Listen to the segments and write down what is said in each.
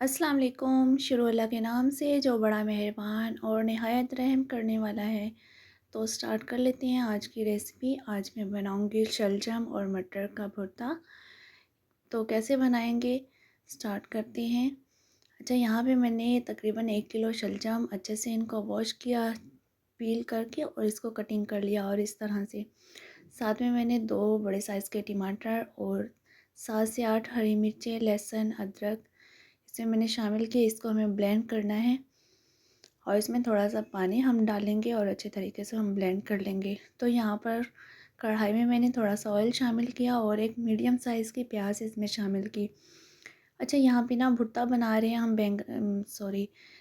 अस्सलाम वालेकुम। शुरू अल्लाह के नाम से जो बड़ा मेहरबान और नहायत रहम करने वाला है। तो स्टार्ट कर लेते हैं आज की रेसिपी। आज मैं बनाऊंगी शलजम और मटर का भुर्ता। तो कैसे बनाएंगे स्टार्ट करते हैं। अच्छा, यहाँ पे मैंने तकरीबन 1 किलो शलजम अच्छे से इनको वॉश किया, पील करके, और इसको कटिंग कर लिया। और इस तरह से साथ में मैंने 2 बड़े साइज़ के टमाटर और 7 से 8 हरी मिर्चें, लहसुन, अदरक इसे मैंने शामिल किया। इसको हमें ब्लेंड करना है और इसमें थोड़ा सा पानी हम डालेंगे और अच्छे तरीके से हम ब्लेंड कर लेंगे। तो यहाँ पर कढ़ाई में मैंने थोड़ा सा ऑयल शामिल किया और एक मीडियम साइज़ की प्याज इसमें शामिल की। अच्छा, यहाँ पे ना भुर्ता बना रहे हैं हम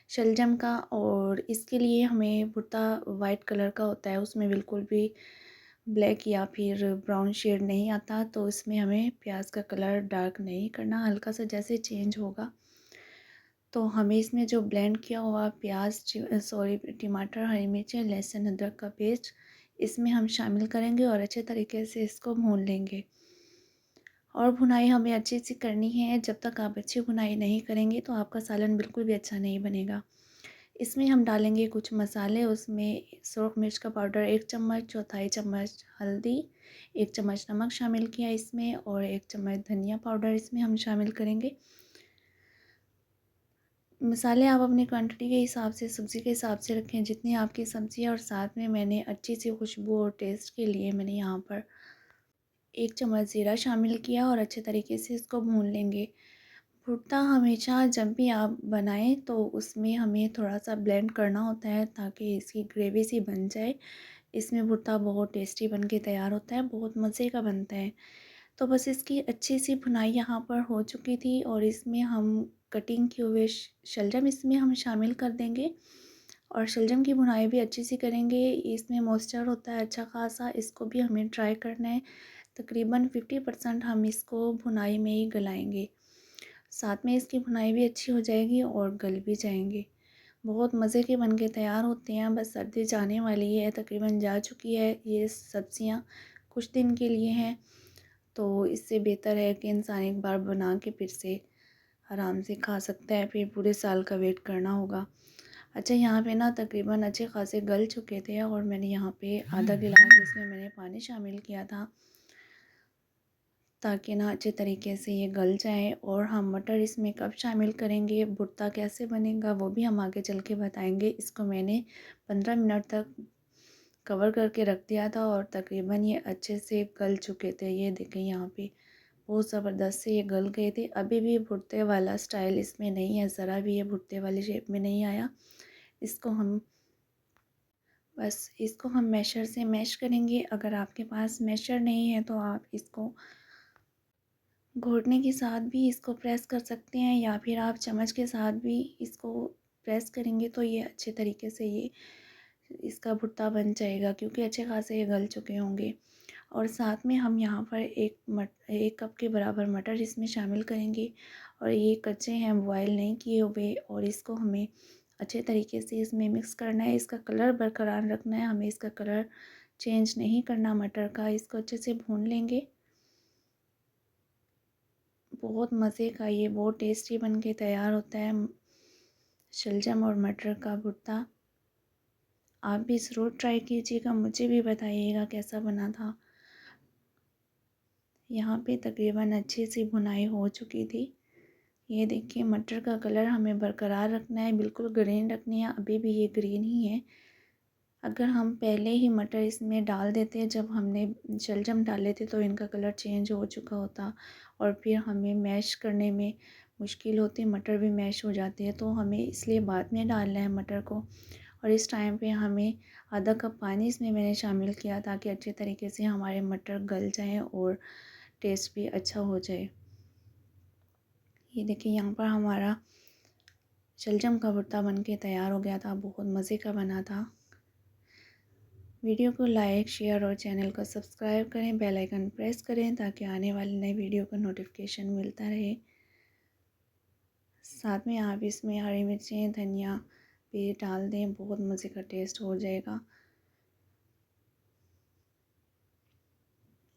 शलजम का, और इसके लिए हमें भुर्ता वाइट कलर का होता है, उसमें बिल्कुल भी ब्लैक या फिर ब्राउन शेड नहीं आता। तो इसमें हमें प्याज का कलर डार्क नहीं करना, हल्का सा जैसे चेंज होगा तो हमें इसमें जो ब्लेंड किया हुआ टमाटर, हरी मिर्ची, लहसुन, अदरक का पेस्ट इसमें हम शामिल करेंगे और अच्छे तरीके से इसको भून लेंगे। और भुनाई हमें अच्छी सी करनी है। जब तक आप अच्छी भुनाई नहीं करेंगे तो आपका सालन बिल्कुल भी अच्छा नहीं बनेगा। इसमें हम डालेंगे कुछ मसाले। उसमें सुरख मिर्च का पाउडर 1 चम्मच, चौथाई चम्मच हल्दी, 1 चम्मच नमक शामिल किया इसमें, और 1 चम्मच धनिया पाउडर इसमें हम शामिल करेंगे। मसाले आप अपनी क्वांटिटी के हिसाब से, सब्ज़ी के हिसाब से रखें जितनी आपकी सब्ज़ी है। और साथ में मैंने अच्छी सी खुशबू और टेस्ट के लिए मैंने यहाँ पर 1 चम्मच ज़ीरा शामिल किया और अच्छे तरीके से इसको भून लेंगे। भुर्ता हमेशा जब भी आप बनाएं तो उसमें हमें थोड़ा सा ब्लेंड करना होता है ताकि इसकी ग्रेवी सी बन जाए। इसमें भुर्ता बहुत टेस्टी बन के तैयार होता है, बहुत मज़े का बनता है। तो बस इसकी अच्छी सी भुनाई यहाँ पर हो चुकी थी और इसमें हम कटिंग किए हुए शलजम इसमें हम शामिल कर देंगे और शलजम की भुनाई भी अच्छी सी करेंगे। इसमें मॉइस्चर होता है अच्छा खासा, इसको भी हमें ट्राई करना है। तकरीबन 50% हम इसको भुनाई में ही गलाएंगे, साथ में इसकी भुनाई भी अच्छी हो जाएगी और गल भी जाएंगे। बहुत मज़े के बन के तैयार होते हैं। बस सर्दी जाने वाली है, तकरीबन जा चुकी है। ये सब्ज़ियाँ कुछ दिन के लिए हैं, तो इससे बेहतर है कि इंसान एक बार बना के फिर से आराम से खा सकता है, फिर पूरे साल का वेट करना होगा। अच्छा, यहाँ पे ना तकरीबन अच्छे खासे गल चुके थे और मैंने यहाँ पे आधा गिलास इसमें मैंने पानी शामिल किया था ताकि ना अच्छे तरीके से ये गल जाए। और हम मटर इसमें कब शामिल करेंगे, भुर्ता कैसे बनेगा, वो भी हम आगे चल के बताएंगे। इसको मैंने 15 मिनट तक कवर करके रख दिया था और तकरीबन ये अच्छे से गल चुके थे। ये देखें, यहाँ पे बहुत ज़बरदस्त से ये गल गए थे। अभी भी भुर्ते वाला स्टाइल इसमें नहीं है, ज़रा भी ये भुर्ते वाली शेप में नहीं आया। इसको हम मैशर से मैश करेंगे। अगर आपके पास मैशर नहीं है तो आप इसको घोटने के साथ भी इसको प्रेस कर सकते हैं, या फिर आप चम्मच के साथ भी इसको प्रेस करेंगे तो ये अच्छे तरीके से ये इसका भुर्ता बन जाएगा, क्योंकि अच्छे खासे ये गल चुके होंगे। और साथ में हम यहाँ पर 1 कप के बराबर मटर इसमें शामिल करेंगे और ये कच्चे हैं, बॉयल नहीं किए हुए। और इसको हमें अच्छे तरीके से इसमें मिक्स करना है। इसका कलर बरकरार रखना है, हमें इसका कलर चेंज नहीं करना मटर का। इसको अच्छे से भून लेंगे। बहुत मज़े का, ये बहुत टेस्टी बन के तैयार होता है शलजम और मटर का भुर्ता। आप भी ज़रूर ट्राई कीजिएगा, मुझे भी बताइएगा कैसा बना था। यहाँ पे तकरीबन अच्छी सी भुनाई हो चुकी थी। ये देखिए, मटर का कलर हमें बरकरार रखना है, बिल्कुल ग्रीन रखनी है। अभी भी ये ग्रीन ही है। अगर हम पहले ही मटर इसमें डाल देते, जब हमने शलजम डाले थे, तो इनका कलर चेंज हो चुका होता और फिर हमें मैश करने में मुश्किल होती, मटर भी मैश हो जाती है। तो हमें इसलिए बाद में डालना है मटर को। और इस टाइम पे हमें आधा कप पानी इसमें मैंने शामिल किया ताकि अच्छे तरीके से हमारे मटर गल जाएँ और टेस्ट भी अच्छा हो जाए। ये देखिए, यहाँ पर हमारा शलजम का भुर्ता बन के तैयार हो गया था, बहुत मज़े का बना था। वीडियो को लाइक, शेयर और चैनल को सब्सक्राइब करें, बेल आइकन प्रेस करें ताकि आने वाली नई वीडियो का नोटिफिकेशन मिलता रहे। साथ में आप इसमें हरी मिर्चें, धनिया भी डाल दें, बहुत मज़े का टेस्ट हो जाएगा।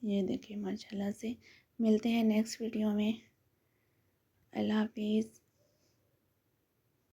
ये देखिए, माशाल्लाह से। मिलते हैं नेक्स्ट वीडियो में। अल्लाह हाफिज़।